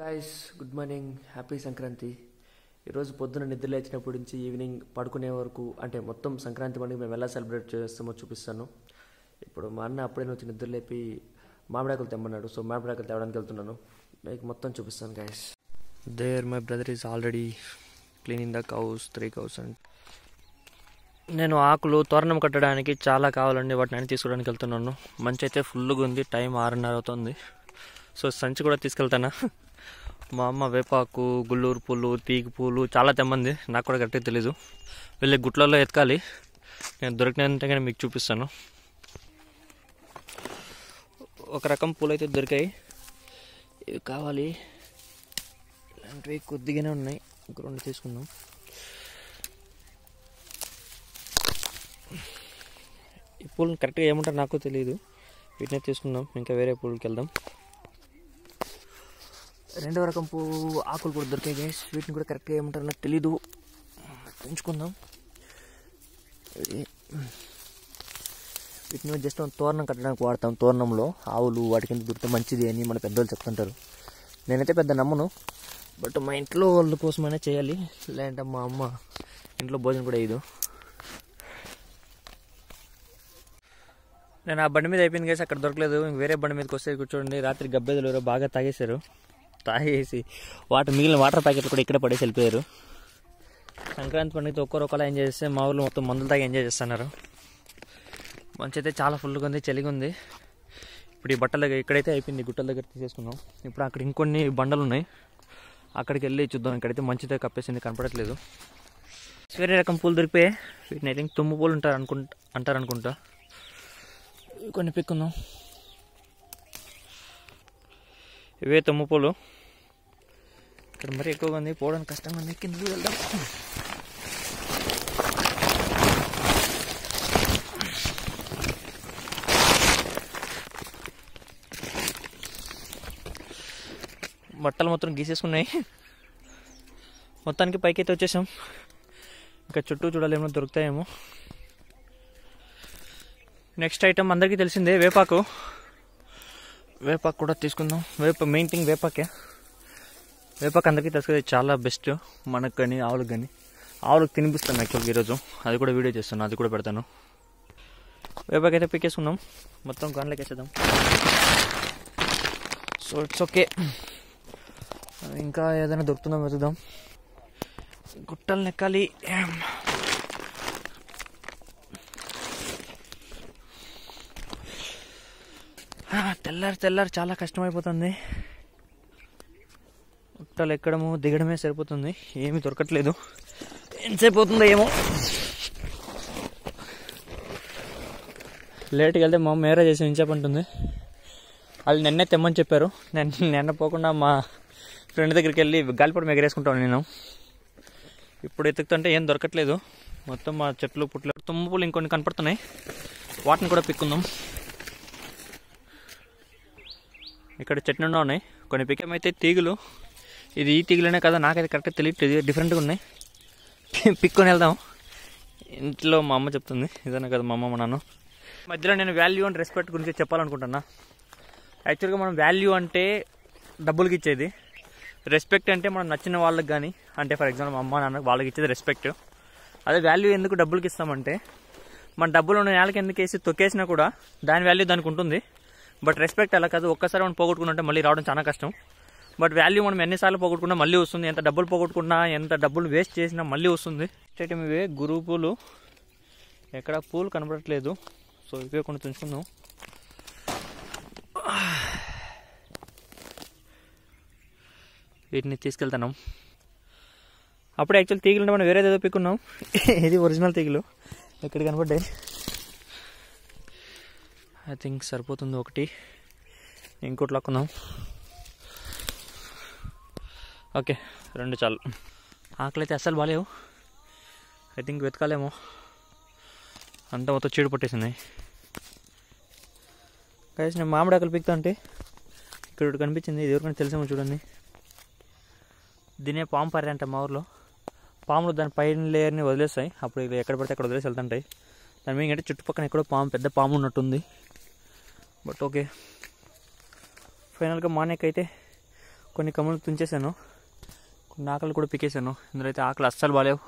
Guys good morning, happy Sankranti. ఈరోజు పొద్దున నిద్ర లేచినప్పటి నుంచి ఈవినింగ్ పడుకునే వరకు అంటే మొత్తం సంక్రాంతి పండుగ మేము ఎలా సెలబ్రేట్ చేస్తామో చూపిస్తాను. ఇప్పుడు మా అన్న అప్పుడే వచ్చి నిద్ర లేపి మామిడాకులు తెమ్మన్నాడు. సో మామిడాకులు తేవడానికి వెళ్తున్నాను, మీకు మొత్తం చూపిస్తాను guys. There my brother is already cleaning the cows 3 cows. And నేను ఆకులు తోరణం కట్టడానికి చాలా కావాలండి, వాటిని అన్ని తీసుకోవడానికి వెళ్తున్నాను. మంచి అయితే ఫుల్గా ఉంది, టైం 6:30 అవుతుంది. సో సంచి కూడా తీసుకెళ్తానా. మా అమ్మ వేపాకు, గుల్లూరు పూలు, తీగ పూలు చాలా తెమ్మంది, నాకు కూడా కరెక్ట్గా తెలీదు. వెళ్ళి గుట్లలో ఎతకాలి, నేను దొరికినంటే కానీ మీకు చూపిస్తాను. ఒక రకం పూలు అయితే దొరికాయి, ఇవి కావాలి. ఇలాంటివి కొద్దిగానే ఉన్నాయి, ఒక 2 తీసుకుందాం. ఈ పూలు కరెక్ట్గా ఏమంటారు నాకు తెలియదు, వీటినే తీసుకుందాం. ఇంకా వేరే పూలకి వెళ్దాం. 2వ రకం ఆకులు కూడా దొరికాయి గైస్, వీటిని కూడా కరెక్ట్గా ఏమంటారు నాకు తెలీదు, పెంచుకుందాం. వీటిని జస్ట్ తోరణం కట్టడానికి వాడతాం. తోరణంలో ఆవులు వాటి కింద దొరికితే మంచిది అని మన పెద్దవాళ్ళు చెప్తుంటారు. నేనైతే పెద్ద నమ్మను, బట్ మా ఇంట్లో వాళ్ళ కోసమైనా చేయాలి, లేదంటే మా అమ్మ ఇంట్లో భోజనం కూడా వేయదు. నేను ఆ బండి మీద అయిపోయింది గైస్, అక్కడ దొరకలేదు. వేరే బండి మీదకి వస్తే కూర్చోండి. రాత్రి గబ్బెదలు బాగా తాగేసి మిగిలిన వాటర్ ప్యాకెట్లు కూడా ఇక్కడే పడేసి వెళ్ళిపోయారు. సంక్రాంతి పండుగతో ఒక్కరొకలా ఎంజాయ్ చేస్తే మా ఊళ్ళో మొత్తం మందులు తాగి ఎంజాయ్ చేస్తున్నారు. మంచి అయితే చాలా ఫుల్గా ఉంది, చలిగా ఉంది. ఇప్పుడు ఈ బట్టల దగ్గర ఇక్కడైతే అయిపోయింది, గుట్టల దగ్గర తీసేసుకున్నాం. ఇప్పుడు అక్కడ ఇంకొన్ని బండలు ఉన్నాయి, అక్కడికి వెళ్ళి చూద్దాం. ఇక్కడైతే మంచితో కప్పేసింది, కనపడట్లేదు. వేరే రకం పూలు దొరికిపోయాయి, వీటిని ఐ థింక్ తుమ్ము పూలు అంటారు అనుకుంటా. కొన్ని పిక్కుందాం. ఇవే తుమ్ము పూలు. ఇక్కడ మరీ ఎక్కువగా ఉంది, పోవడానికి కష్టంగా ఉంది. కిందకి వెళ్దాం. బట్టలు మొత్తం గీసేసుకున్నాయి. మొత్తానికి పైకి అయితే వచ్చేసాం. ఇంకా చుట్టూ చూడాలేమో దొరుకుతాయేమో. నెక్స్ట్ ఐటమ్ అందరికీ తెలిసిందే, వేపాకు కూడా తీసుకుందాం. మెయిన్ థింగ్ వేపాకే. వేపాకు అందరికీ తెలుసు కదా, చాలా బెస్ట్ మనకు కానీ ఆవులకు కానీ. ఆవులకు తినిపిస్తాను యాక్చువల్గా ఈరోజు, అది కూడా వీడియో చేస్తాను, అది కూడా పెడతాను. వేపాకు అయితే పిక్కేసుకున్నాం, మొత్తం గాన్లోకి వేసేద్దాం. So it's okay. ఇంకా ఏదైనా దొరుకుతుందో వెతుకుదాం. గుట్టలు నెక్కాలి. తెల్లారి చాలా కష్టమైపోతుంది. గుట్టలు ఎక్కడము దిగడమే సరిపోతుంది, ఏమీ దొరకట్లేదు. ఎంతసేపు అవుతుందో ఏమో. లేట్కి వెళ్తే మా అమ్మ మేరా చేసి ఇంచేపంటుంది. వాళ్ళు నిన్నే తెమ్మని చెప్పారు. నిన్న పోకుండా మా ఫ్రెండ్ దగ్గరికి వెళ్ళి గాలిపటం ఎగరేసుకుంటాను నేను. ఇప్పుడు ఎత్తుకుతుంటే ఏం దొరకట్లేదు, మొత్తం మా చెట్లు పుట్లు తుమ్ము పూలు ఇంకొన్ని కనపడుతున్నాయి, వాటిని కూడా పిక్కుందాం. ఇక్కడ చెట్లు ఉన్నాయి, కొన్ని పిక్కమైతే తీగులు. ఇది ఈ తీగులనే కదా నాకైతే కరెక్ట్గా తెలియట్లేదు, డిఫరెంట్గా ఉన్నాయి. పిక్కొని వెళ్దాం. ఇంట్లో మా అమ్మ చెప్తుంది, ఇదన్నా కదా మా అమ్మ మా నాన్న. మధ్యలో నేను వాల్యూ అండ్ రెస్పెక్ట్ గురించి చెప్పాలనుకుంటున్నా. యాక్చువల్గా మనం వాల్యూ అంటే డబ్బులకి ఇచ్చేది, రెస్పెక్ట్ అంటే మనం నచ్చిన వాళ్ళకి కానీ, అంటే ఫర్ ఎగ్జాంపుల్ మా అమ్మ నాన్నకి వాళ్ళకి ఇచ్చేది రెస్పెక్ట్. అదే వాల్యూ ఎందుకు డబ్బులకి ఇస్తామంటే, మన డబ్బులు ఉన్న నేలకి ఎందుకు వేసి తొక్కేసినా కూడా దాని వాల్యూ దానికి ఉంటుంది. బట్ రెస్పెక్ట్ అలా కాదు, ఒక్కసారి మనం పోగొట్టుకుంటే మళ్ళీ రావడం చాలా కష్టం. బట్ వాల్యూ మనం ఎన్నిసార్లు పోగొట్టుకున్నా మళ్ళీ వస్తుంది, ఎంత డబ్బులు పోగొట్టుకున్నా ఎంత డబ్బులు వేస్ట్ చేసినా మళ్ళీ వస్తుంది. ఐటమ్ ఇవే గురువు పూలు, ఎక్కడ పూలు కనబడట్లేదు. సో ఇవే కొన్ని తుంచుకుందాం. వీటిని తీసుకెళ్తున్నాం. అప్పుడే యాక్చువల్ తీగలు ఉంటే మనం వేరేది ఏదో పిక్కున్నాం, ఇది ఒరిజినల్ తీగలు ఎక్కడ కనబడ్డాయి. ఐ థింక్ సరిపోతుంది ఒకటి, ఇంకోటి లాక్కుందాం. ఓకే 2 చాలు. ఆకలి అయితే అస్సలు బాగాలేవు, ఐ థింక్ వెతకాలేమో, అంతా మొత్తం చీడు పట్టేసినాయి. కలిసి నేను మామిడి ఆకలి పిక్తా అంటే ఇక్కడ ఒకటి కనిపించింది, ఇది ఎవరికైనా తెలిసేమో చూడండి. దీనే పాము పర్రె అంట మా ఊర్లో. పాములు దాని పైన లేయర్ని వదిలేస్తాయి, అప్పుడు ఎక్కడ పడితే అక్కడ వదిలేసి వెళ్తుంటాయి. దాని మీద అంటే చుట్టుపక్కన ఎక్కడో పెద్ద పాము ఉన్నట్టుంది. బట్ ఓకే, ఫైనల్గా మానేక్ అయితే కొన్ని కమ్ములు తుంచేసాను, కొన్ని ఆకులు కూడా పికేసాను. ఇందులో అయితే ఆకులు అస్సలు బాగాలేవు.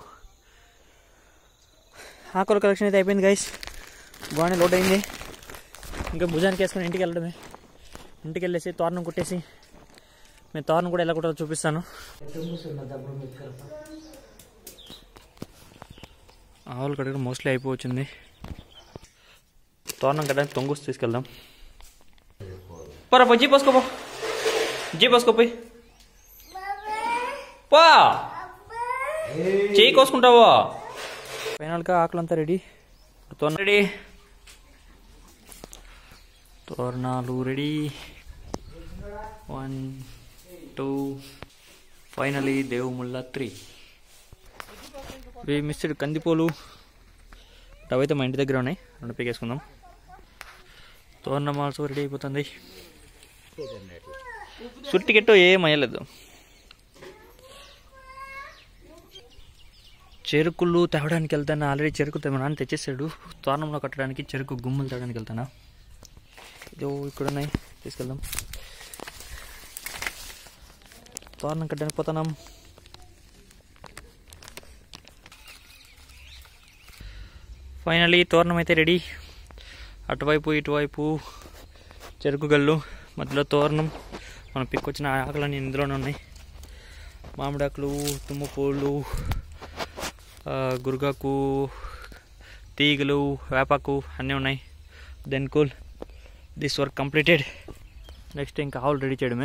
ఆకుల కలెక్షన్ అయితే అయిపోయింది గైస్, బాగానే లోడ్ అయింది. ఇంకా భుజానికి వేసుకొని ఇంటికి వెళ్ళడమే. ఇంటికి వెళ్ళేసి తోరణం కుట్టేసి మేము తోరణం కూడా ఎలా కుట్టాలో చూపిస్తాను. ఆవులు కడగడం మోస్ట్లీ అయిపోవచ్చింది. తోరణం కట్టడానికి తొంగుసి తీసుకెళ్దాం. పోరా పో, జీప్ పోసుకోపో, జీప్ పోసుకోపోయి పో, చేయి కోసుకుంటావో. ఫైనల్గా ఆకులంతా రెడీ, తోరణం రెడీ, తోరణాలు రెడీ. 1 2 ఫైనలీ దేవుముళ్ళ 3. ఇవి మిస్డ్ కందిపోలు అవైతే మా ఇంటి దగ్గర ఉన్నాయి, 2 పీకేసుకుందాం. తోరణం ఆల్సో రెడీ అయిపోతుంది. సుట్టికెట్టు ఏం అయ్యలేదు. చెరుకులు తేవడానికి వెళ్తాను. ఆల్రెడీ చెరుకు మా నాన్న తెచ్చేసాడు. తోరణంలో కట్టడానికి చెరుకు గుమ్మలు తేవడానికి వెళ్తానా. ఇదో ఇక్కడ ఉన్నాయి, తీసుకెళ్దాం. తోరణం కట్టడానికి పోతున్నాం. ఫైనలీ తోరణం అయితే రెడీ. అటువైపు ఇటువైపు చెరుకు గల్లు, మధ్యలో తోరణం. మనం పిక్కొచ్చిన ఆకులన్నీ ఇందులోనే ఉన్నాయి. మామిడాకులు, తుమ్మ పూలు, గురుగాకు, తీగలు, వేపాకు అన్నీ ఉన్నాయి. Then cool, this work completed. Next ఇంకా ఆవులు రెడీ చేయడమే.